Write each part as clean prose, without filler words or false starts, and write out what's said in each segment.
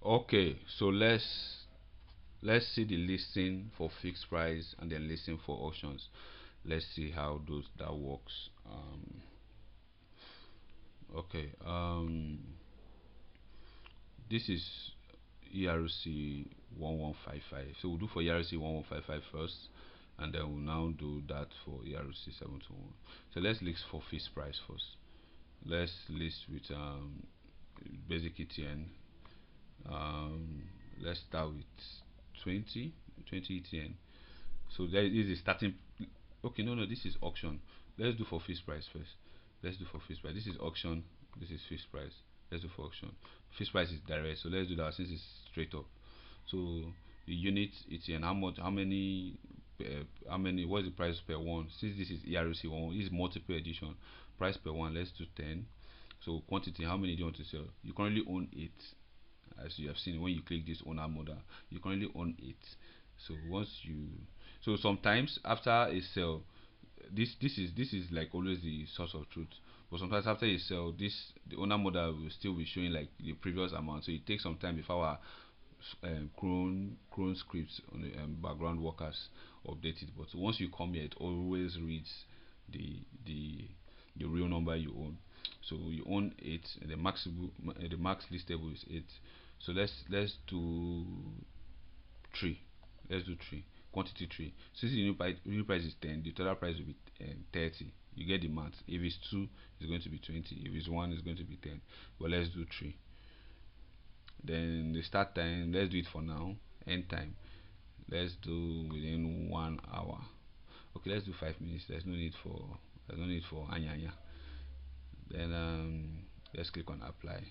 Okay, so let's see the listing for fixed price and then listing for auctions. Let's see how those that works. Okay, this is ERC 1155. So we'll do for ERC 1155 first, and then we'll now do that for ERC 721. So let's list for fixed price first. Let's list with basic ETN. Let's start with 20 ETN. So there is a starting. Okay, no, this is auction. Let's do for fixed price first. Let's do for fixed price. This is auction. This is fixed price. Let's do for auction. Fixed price is direct, so let's do that since it's straight up. So the unit ETN, how much, how many? What is the price per one? Since this is ERC one, this is multiple edition. Price per one. Let's do 10. So quantity, how many do you want to sell? You currently own 8, as you have seen when you click this owner model. You currently own 8. So once you, so sometimes after a sale, this is like always the source of truth. But sometimes after a sale, this the owner model will still be showing like the previous amount. So it takes some time before our cron scripts on the background workers update it. But once you come here, it always reads the the the real number you own. So you own 8, and the max listable is 8. So let's do 3. Let's do 3. Quantity 3. Since the new price is 10, the total price will be 30. You get the math. If it's 2, it's going to be 20. If it's 1, it's going to be 10. But let's do 3. Then the start time, let's do it for now. End time, let's do within 1 hour. Okay, let's do 5 minutes. There's no need for anya anya. Then let's click on apply.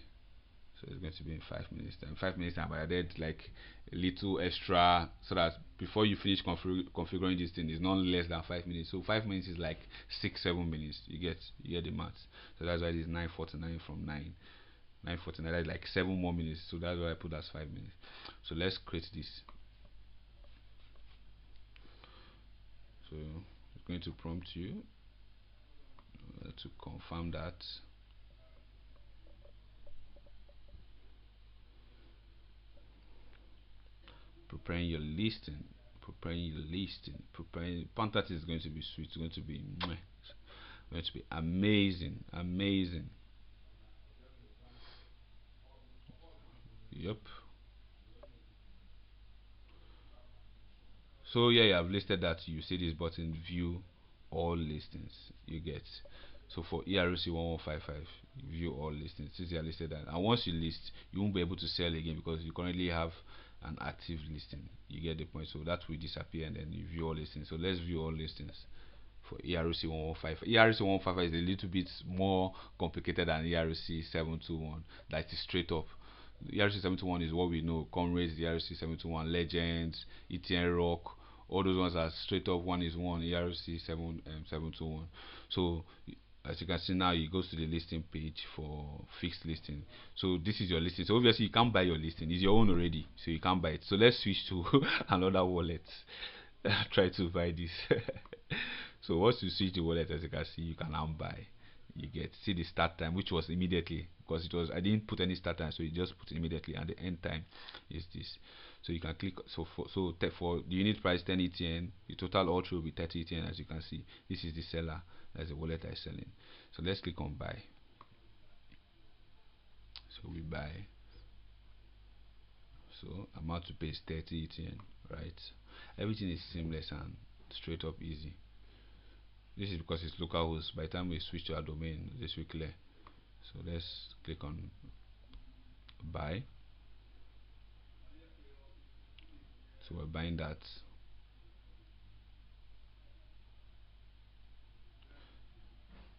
So it's going to be in 5 minutes time. 5 minutes time, but I added like a little extra so that before you finish configuring this thing, it's not less than 5 minutes. So 5 minutes is like 6-7 minutes. You get the math. So that's why it is 9:49 from 9:49. That's like 7 more minutes. So that's why I put as 5 minutes. So let's create this. So it's going to prompt you to confirm that. Preparing your listing. Preparing Panthart is going to be sweet. It's going to be amazing. Yep. So yeah, I've listed that. You see this button, view all listings. You get. So for ERC1155, view all listings. Since you are listed that, and once you list, you won't be able to sell again because you currently have an active listing. You get the point. So that will disappear, and then you view all listings. So let's view all listings for ERC1155. ERC1155 is a little bit more complicated than ERC721. That is straight up. ERC721 is what we know. Comrades, ERC721, Legends, ETN Rock. All those ones are straight up. One is one. ERC721. So as you can see now, it goes to the listing page for fixed listing. So this is your listing. So obviously you can't buy your listing. It's your own already, so you can't buy it. So let's switch to another wallet. Try to buy this. So once you switch the wallet, as you can see, you can now buy. You get see the start time, which was immediately, because it was I didn't put any start time, so you just put immediately, and the end time is this. So you can click. For the unit price 10 ETN, the total all through will be 30 ETN. As you can see, this is the seller. That's the wallet I is selling. So let's click on buy. So we buy. So amount to pay is 30 ETN, right? Everything is seamless and straight up easy. This is because it's localhost. By the time we switch to our domain, this will clear. So let's click on buy. So we're buying that.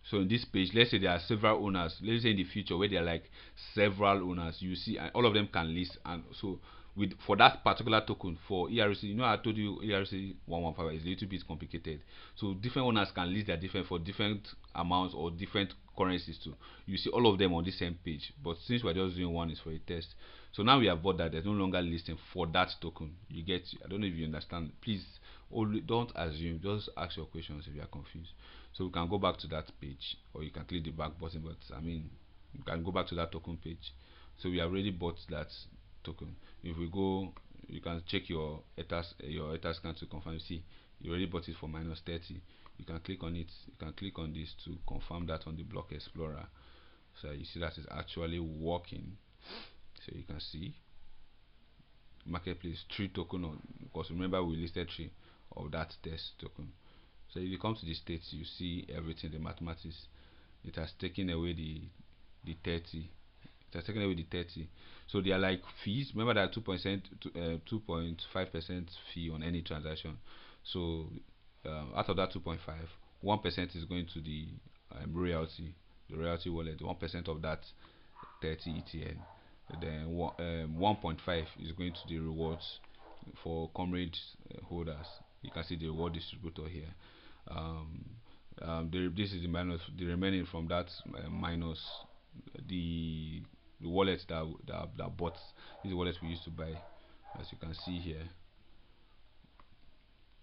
So in this page, let's say there are several owners. Let's say in the future where there are like several owners, you see, and all of them can list. And so with for that particular token for ERC, I told you ERC1155 is a little bit complicated. So different owners can list their different for different amounts or different currencies too. You see all of them on the same page. But since we're just doing one is for a test, so now we have bought that there's no longer listing for that token. You get? I don't know if you understand. Please, only don't assume. Just ask your questions if you are confused. So we can go back to that page, or you can click the back button. But I mean, you can go back to that token page. So we have already bought that token. If we go, you can check your ETH scan to confirm. You see, you already bought it for minus 30. You can click on it. You can click on this to confirm that on the block explorer. So you see that it's actually working. So you can see marketplace 3 token on, because remember we listed 3 of that test token. So if you come to the states, you see everything, the mathematics. It has taken away the 30. It has taken away the 30. So they are like fees. Remember that 2.5% fee on any transaction. So out of that 2.5, 1% is going to the royalty, the royalty wallet. 1% of that 30 ETN. Then 1.5 is going to the rewards for comrade holders. You can see the reward distributor here. This is the minus, the remaining from that minus the wallet that bought. This is the wallet we used to buy, as you can see here.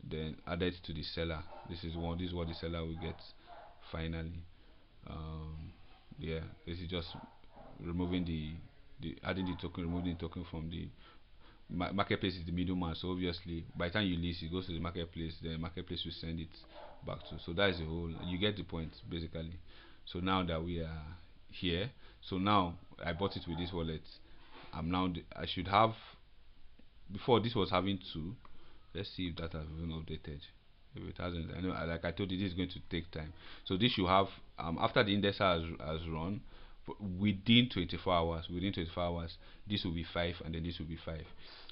Then added to the seller. This is what the seller will get finally. Yeah, this is just removing the adding the token, removing the token from the marketplace. Is the middleman, so obviously by the time you list, it goes to the marketplace. The marketplace will send it back to. So that is the whole. You get the point basically. So now that we are here, so now I bought it with this wallet. I should have, before this was having 2. Let's see if that has been updated. If it hasn't, I know, like I told you, this is going to take time. So this should have, after the index has run, within 24 hours. Within 24 hours, this will be 5, and then this will be 5.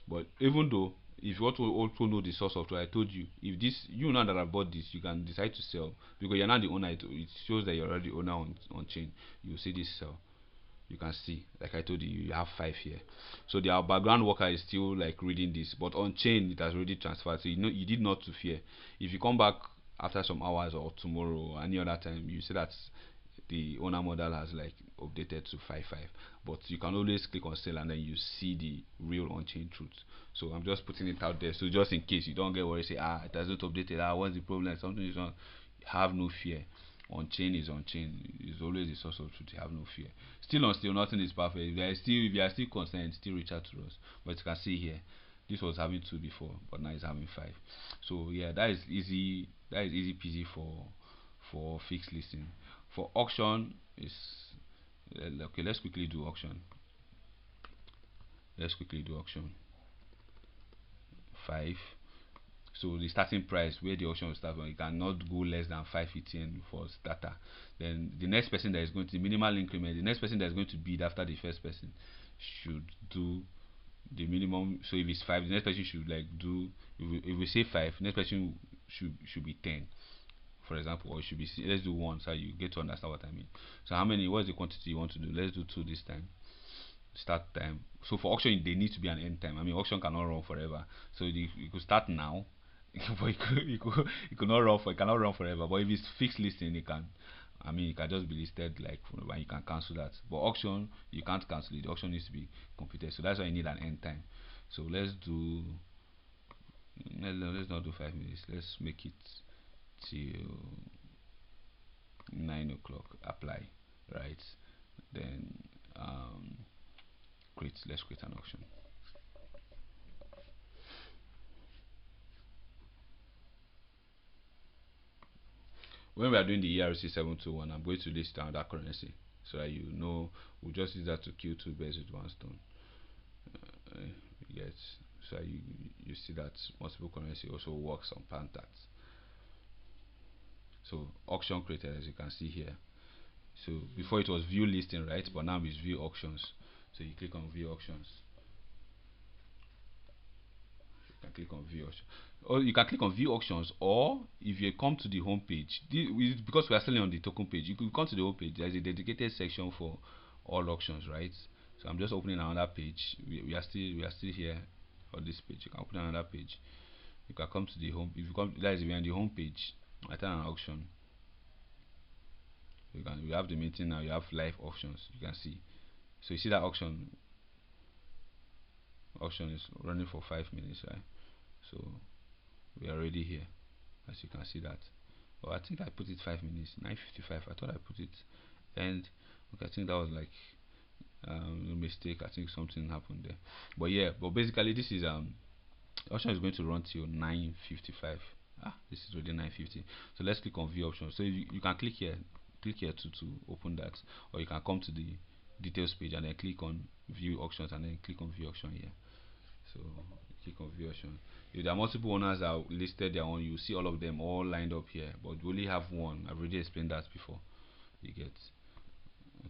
But even though, if you want to also know the source of truth, I told you, if this, you now that I bought this, you can decide to sell because you're not the owner. It shows that you're already the owner on chain. You will see this sell. You can see, like I told you, you have 5 here. So the background worker is still like reading this, but on chain it has already transferred. So you know, you did not to fear. If you come back after some hours or tomorrow or any other time, you see that the owner model has like updated to 5.5. But you can always click on sell and then you see the real on-chain truth. So I'm just putting it out there, so just in case you don't get worried, say it hasn't updated, what's the problem, something is wrong. Have no fear. On chain is on chain. It's always the source of truth. You have no fear. Still on still, nothing is perfect. If you are still concerned, still reach out to us. But you can see here, this was having 2 before, but now it's having 5. So yeah, that is easy. That is easy peasy for fixed listing. For auction is okay. Let's quickly do auction. Let's quickly do auction. 5. So the starting price where the auction will start from, you cannot go less than 5 ETN for starter. Then the next person that is going to minimal increment, the next person that is going to bid after the first person should do the minimum. So if it's 5, the next person should like do, if we say 5, next person should be 10, for example, or it should be, let's do 1 so you get to understand what I mean. So how many, what is the quantity you want to do? Let's do 2 this time. Start time. So for auction there needs to be an end time. I mean, auction cannot run forever, so you could start now. But it could not run for, it cannot run forever. But if it's fixed listing, it can, I mean, it can just be listed like when you can cancel that. But auction, you can't cancel it. The auction needs to be completed, so that's why you need an end time. So let's do, let's not do 5 minutes. Let's make it till 9 o'clock. Apply, right? Then let's create an auction. When we are doing the ERC721, I'm going to list another currency so that you know. We'll just use that to kill 2 birds with 1 stone. Yes, so you see that multiple currency also works on Panthart. So auction created, as you can see here. So before it was view listing, right? But now it's view auctions. So you click on view auctions. You can click on view auctions, or you can click on view auctions, or if you come to the home page, because we are selling on the token page, you could come to the home page. There's a dedicated section for all auctions, right? So I'm just opening another page. We are still here on this page. You can open another page. You can come to the home. If you come, that is, we are on the home page. I turn an auction. We have the meeting now. You have live auctions. You can see. So you see that auction is running for 5 minutes, right? So we are already here, as you can see that. Oh, I think I put it 5 minutes, 9:55. I thought I put it, and okay, I think that was like Mistake. I think something happened there. But yeah, but basically this is auction is going to run till 9:55. This is already 9:50. So let's click on view option. So you can click here to open that, or you can come to the details page and then click on view auctions and then click on view auction here. So click on view auction. If there are multiple owners that are listed there on, you see all of them all lined up here, but we only have one. I've already explained that before. You get.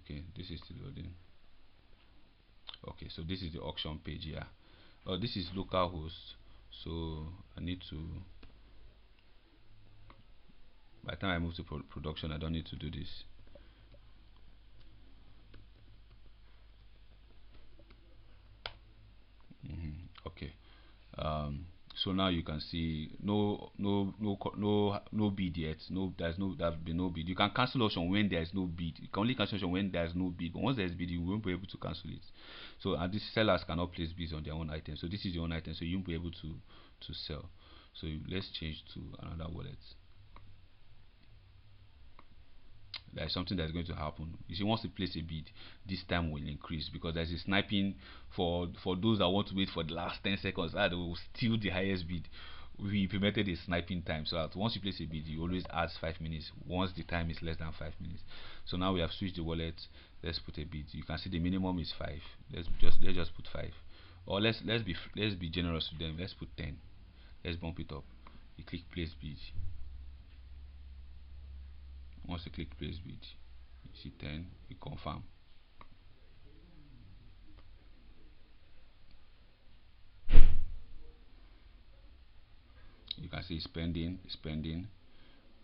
Okay, this is still loading. Okay, so this is the auction page here. This is localhost, so I need to, by the time I move to production, I don't need to do this. Okay, so now you can see no bid yet. There's been no bid. You can cancel auction when there is no bid. You can only cancel auction when there is no bid, but once there is bid, you won't be able to cancel it. So, and these sellers cannot place bids on their own item, so this is your own item, so you won't be able to sell. So let's change to another wallet. There is something that's going to happen. If you want to place a bid, this time will increase because there's a sniping for those that want to wait for the last 10 seconds. They will steal the highest bid. We implemented a sniping time, so that once you place a bid, you always add 5 minutes once the time is less than 5 minutes. So now we have switched the wallet. Let's put a bid. You can see the minimum is 5. Let's just put 5, or let's be generous with them. Let's put 10. Let's bump it up. You click place bid. Once you click place bid, you see 10, you confirm. You can see spending.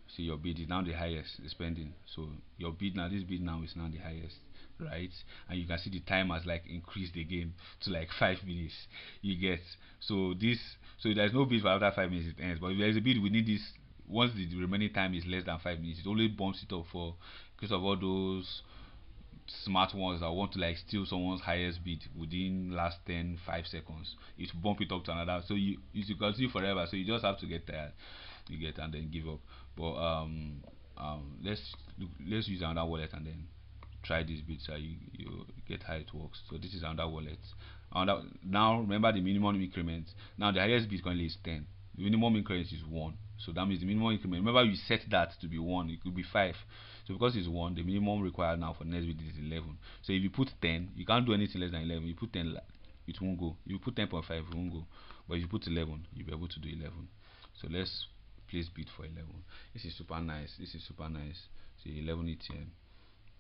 See, your bid is now the highest, the spending. So your bid now, this bid now is now the highest, right? And you can see the time has like increased again to like 5 minutes. You get, so there's no bid for after 5 minutes it ends. But if there's a bid, we need this. Once the remaining time is less than 5 minutes, it only bumps it up for, because of all those smart ones that want to like steal someone's highest bid within last 5 seconds. It bump it up to another, so you continue forever, so you just have to get tired, you get, and then give up. But let's use another wallet and then try this bit so you get how it works. So this is another wallet. Now remember the minimum increment. Now the highest bid currently is 10. The minimum increment is 1. So that means the minimum increment, remember you set that to be 1, it could be 5. So because it's 1, the minimum required now for the next bid is 11. So if you put 10, you can't do anything less than 11. You put 10, it won't go. If you put 10.5, it won't go. But if you put 11, you'll be able to do 11. So let's place bid for 11. This is super nice. So 11 ETN.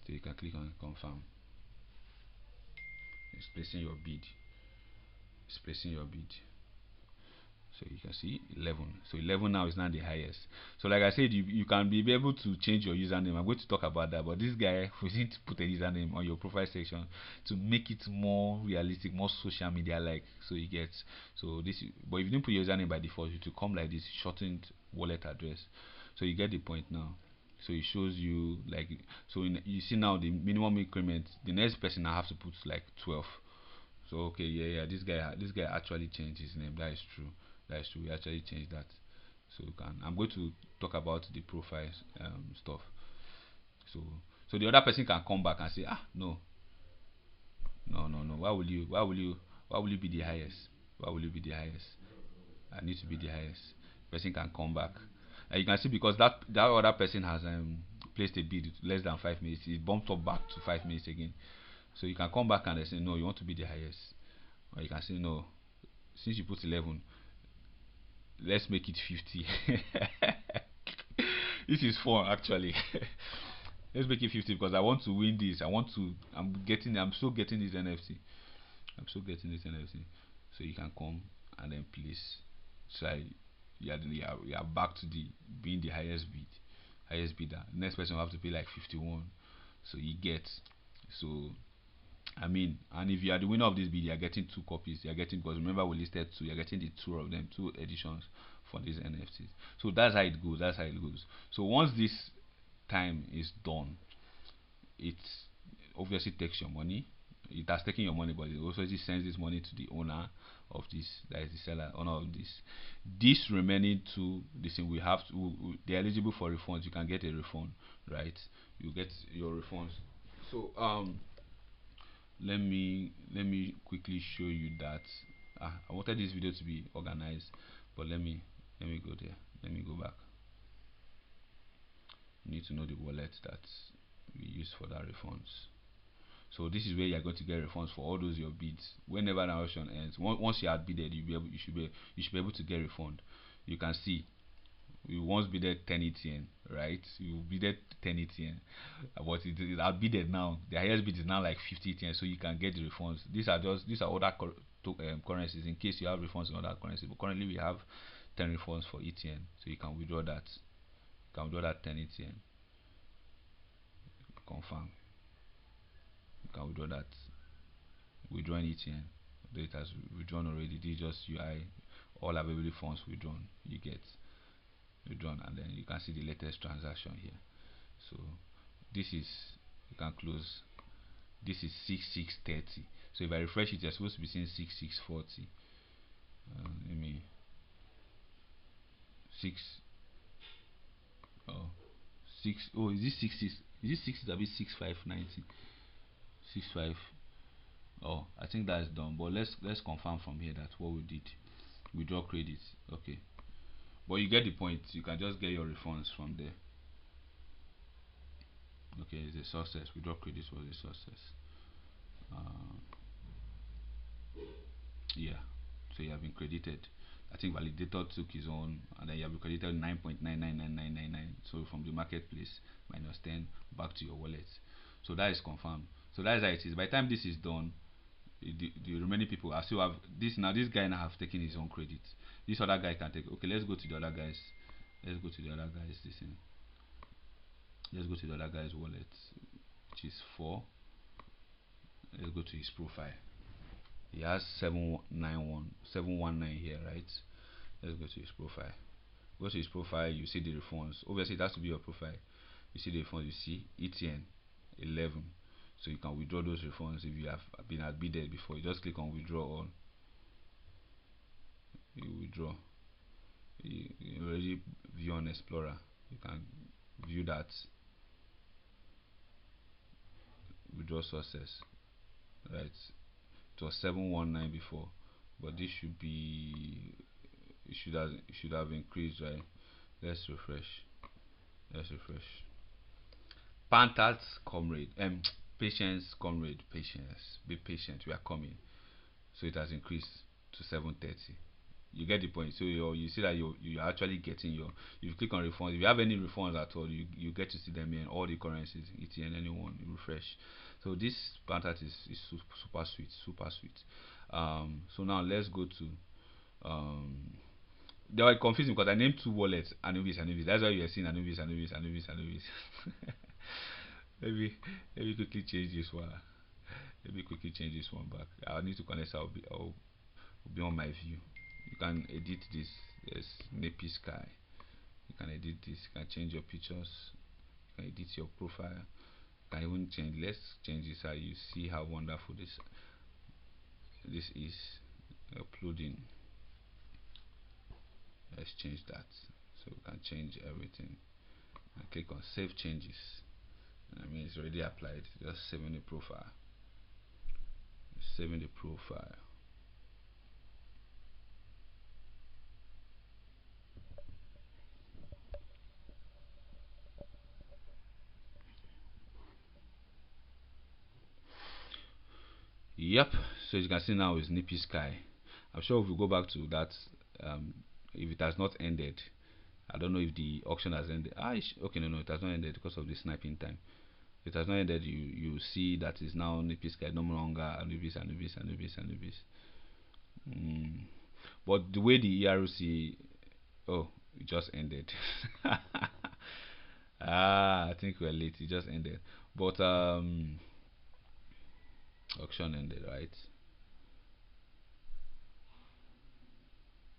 So you can click on confirm. It's placing your bid. So you can see 11. So 11 now is not the highest. So like I said, you can be able to change your username. I'm going to talk about that. But this guy, we need to put a username on your profile section to make it more realistic, more social media like. So you get, so this. But if you didn't put your username by default, it will come like this shortened wallet address. So you get the point now. So it shows you like, so you see now the minimum increment. The next person I have to put like 12. So okay, yeah, this guy actually changed his name. That is true. We actually changed that. So I'm going to talk about the profiles stuff. So the other person can come back and say, no. Why will you be the highest? I need to be the highest. Person can come back. And you can see because that other person has placed a bid less than 5 minutes, it bumped up back to 5 minutes again. So you can come back and say no, you want to be the highest, or you can say no, since you put 11, let's make it 50. This is fun actually. Let's make it 50 because I want to win this. I'm still getting this NFT. So you can come and then place. So you are back to being the highest bidder. Next person will have to pay like 51. So you get, so I mean, and if you are the winner of this bid, you are getting 2 copies. You are getting, because remember we listed 2. You are getting the 2 of them, 2 editions for these NFTs. So that's how it goes. So once this time is done, it obviously takes your money. It has taken your money, but it also sends this money to the owner of this, that is the seller, owner of this. This remaining 2, this thing we have to, they're eligible for refunds. You can get a refund, right? You get your refunds. So let me quickly show you that. I wanted this video to be organized, but let me go there. Let me go back. You need to know the wallet that we use for that refunds. So this is where you're going to get refunds for all those your bids. Whenever an auction ends, once you had bidded, you should be able to get refund. You can see you once bidded 10 ETN, right? You bidded 10 ETN, but it outbidded now. The highest bid is now like 50 ETN, so you can get the refunds. These are other currencies in case you have refunds in other currencies. But currently we have 10 refunds for ETN, so you can withdraw that. You can withdraw that 10 ETN. Confirm. You can withdraw that. Withdrawing ETN. It has withdrawn already. This is just UI. All available funds withdrawn. You get withdrawn, and then you can see the latest transaction here. So this is, you can close. This is 6630. So if I refresh it, you're supposed to be seeing 6640. Let me 6. Oh, 6. Oh, is this 60? Is this 60? That be 6590. 65. Oh, I think that's done. But let's confirm from here that what we did, withdraw credits. Okay, but you get the point. You can just get your refunds from there. Okay, it's a success. Withdraw credits was a success. Yeah, so you have been credited. I think validator took his own, and then you have been credited 9.999999. So from the marketplace minus 10 back to your wallet. So that is confirmed. So that is how it is. By the time this is done, the remaining people are still have this. Now this guy now have taken his own credit. This other guy can take. Okay, let's go to the other guys. Let's go to the other guys. Let's go to the other guy's wallet, which is 4. Let's go to his profile. He has 719 here, right? Let's go to his profile. Go to his profile. You see the refunds. Obviously it has to be your profile. You see the refunds. You see ETN 11. So you can withdraw those refunds if you have been outbidded before. You just click on withdraw all. You withdraw. You already view on Explorer. You can view that. Withdraw success. Right. It was 719 before, but this should be. It should have increased, right? Let's refresh. Let's refresh. Panthart comrade. Patience, comrade, patience. Be patient. We are coming. So it has increased to 730. You get the point. So you see that you're actually getting your. If you click on refunds, if you have any refunds at all, you get to see them in all the currencies, ETN, anyone. You refresh. So this Panthart is super sweet, super sweet. So now let's go to. They were confusing because I named 2 wallets, Anubis. That's why you are seeing Anubis. Let me quickly change this one. Let me quickly change this one back. I need to connect. I'll be on my view. You can edit this. Yes, Nappy Sky. You can edit this. You can change your pictures. You can edit your profile. You can even change. Let's change this so you see how wonderful this is. Uploading. Let's change that. So we can change everything. And click on save changes. I mean it's already applied. Just saving the profile. Saving the profile. Yep. So you can see now is Nippy Sky. I'm sure if we go back to that, if it has not ended, I don't know if the auction has ended. Okay, no, it has not ended because of the sniping time. It has not ended. You see that is now Nippy Sky, no longer Anubis. But the way the ERC, oh, it just ended. I think we're late. It just ended. But auction ended, right?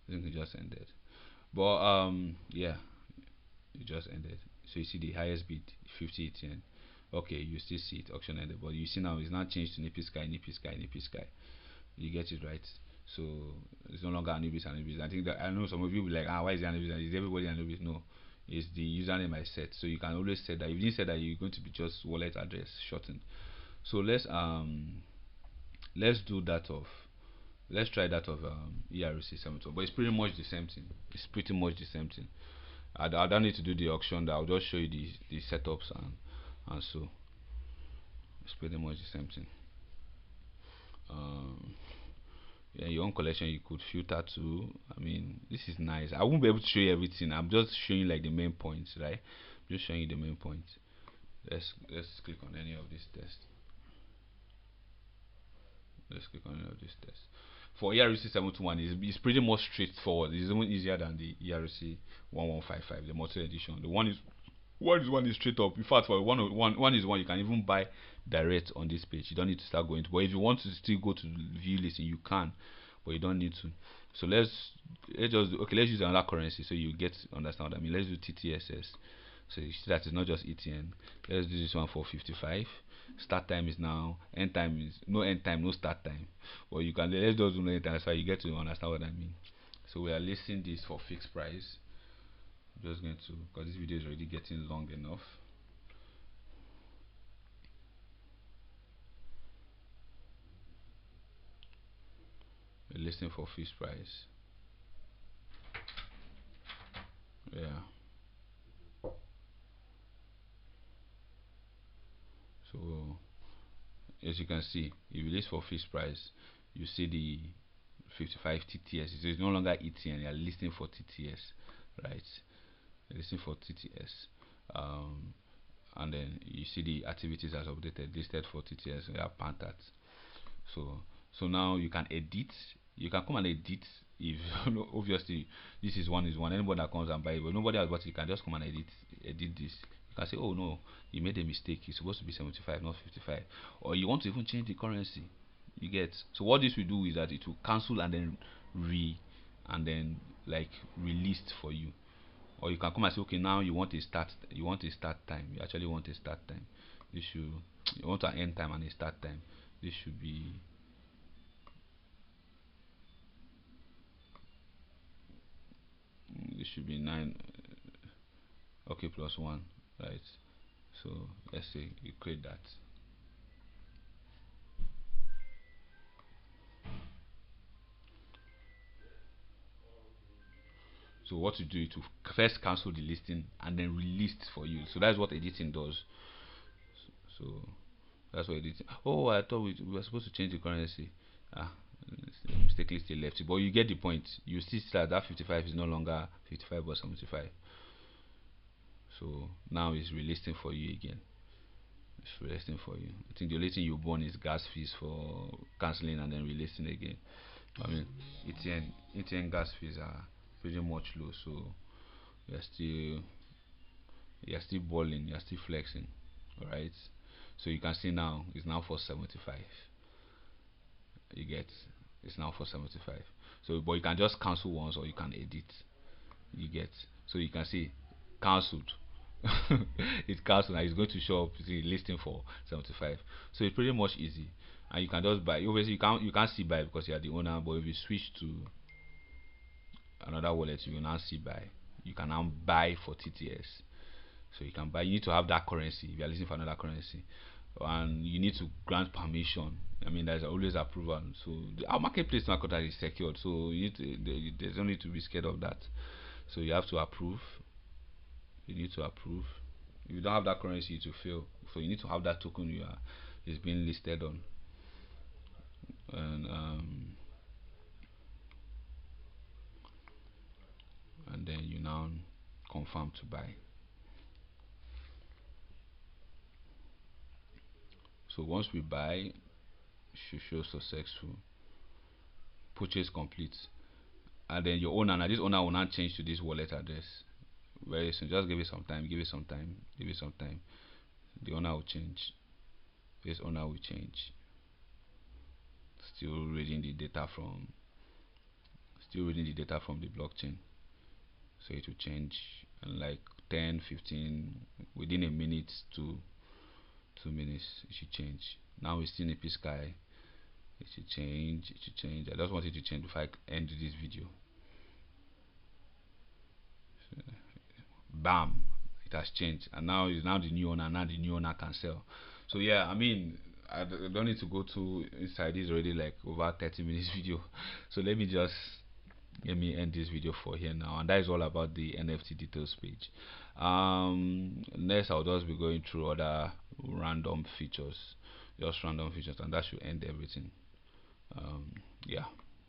I think it just ended. But yeah, it just ended. So you see the highest bid 50 ETN. Okay, you still see it auction ended, but you see now it's now changed to Nippy Sky. You get it, right? So it's no longer Anubis. I think that I know some of you will be like, why is it Anubis? Is everybody Anubis? No, it's the username I set. So you can always set that. If you didn't set that, you're going to be just wallet address shortened. So let's let's do that of let's try that of ERC721, but it's pretty much the same thing. It's pretty much the same thing. I don't need to do the auction. I'll just show you the setups and so it's pretty much the same thing. Um, yeah, your own collection you could filter too. I mean, this is nice. I won't be able to show you everything. I'm just showing you like the main points, right? Just showing you the main points. Let's click on any of these tests. Let's click on any of these tests. For ERC721, it's pretty much straightforward. It's even easier than the ERC1155, the multi edition. The one is straight up. In fact, for one is one you can even buy direct on this page. You don't need to start going to. But if you want to still go to view listing, you can, but you don't need to. So let's just let's use another currency so you get understand what I mean. Let's do TTSS. So you see that it's not just ETN. Let's do this one for 55. Start time is now. End time is no end time, no start time. But you can let's just do no end time so you get to understand what I mean. So we are listing this for fixed price. I'm just going to, because this video is already getting long enough. We're listing for fixed price. Yeah. So as you can see, if you list for fixed price, you see the 55 TTS. So it's no longer ETN. You're listing for TTS, right? You're listing for TTS. And then you see the activities as updated, listed for TTS. You have Panthart. So now you can edit. You can come and edit. If obviously this is one. Anybody that comes and buy it, but nobody has bought it, you can just come and edit this. You can say, oh no, you made a mistake. It's supposed to be 75, not 55. Or you want to even change the currency. You get. So what this will do is that it will cancel and then like relist for you. Or you can come and say, okay, now you want a start time. You actually want a start time. This should you want an end time and a start time. This should be this should be 9 okay plus 1, right? So let's say you create that. So what you do is to first cancel the listing and then relist for you. So that's what editing does. So that's what editing. Oh, I thought we were supposed to change the currency. Ah, mistakenly still left it. But you get the point. You see that 55 is no longer 55 but 75. So now it's relisting for you again. It's relisting for you. I think the only thing you burn is gas fees for cancelling and then relisting again. I mean, ETN gas fees are pretty much low, so you're still balling, you're still flexing, alright. So you can see now it's now for 75. You get it's now for 75. So but you can just cancel once or you can edit. You get so you can see cancelled. It's cancelled and it's going to show up the listing for 75. So it's pretty much easy. And you can just buy. Obviously you can't see buy because you are the owner, but if you switch to another wallet you will now see buy. You can now buy for TTS. So you can buy. You need to have that currency if you are listing for another currency, and you need to grant permission. I mean, there's always approval. So our marketplace now contract is secured, so you need to, there's no need to be scared of that. So you have to approve. You need to approve. If you don't have that currency, it will fail. So you need to have that token you are is being listed on, and then you now confirm to buy. So once we buy, it should show successful, purchase complete, and then your owner, now this owner will not change to this wallet address very soon. Just give it some time, give it some time, give it some time. The owner will change. This owner will change. Still reading the data from the blockchain. So it will change in like 10, 15, within a minute to 2 minutes. It should change. Now we're still in a sky. It should change. It should change. I just want it to change before I end this video. So, bam, it has changed, and now is now the new owner. Now the new owner can sell. So yeah, I mean, don't need to go too inside. This is already like over 30 minutes video, so let me end this video for here now, and that is all about the NFT details page. Next I'll just be going through other random features, just random features, and that should end everything. Yeah.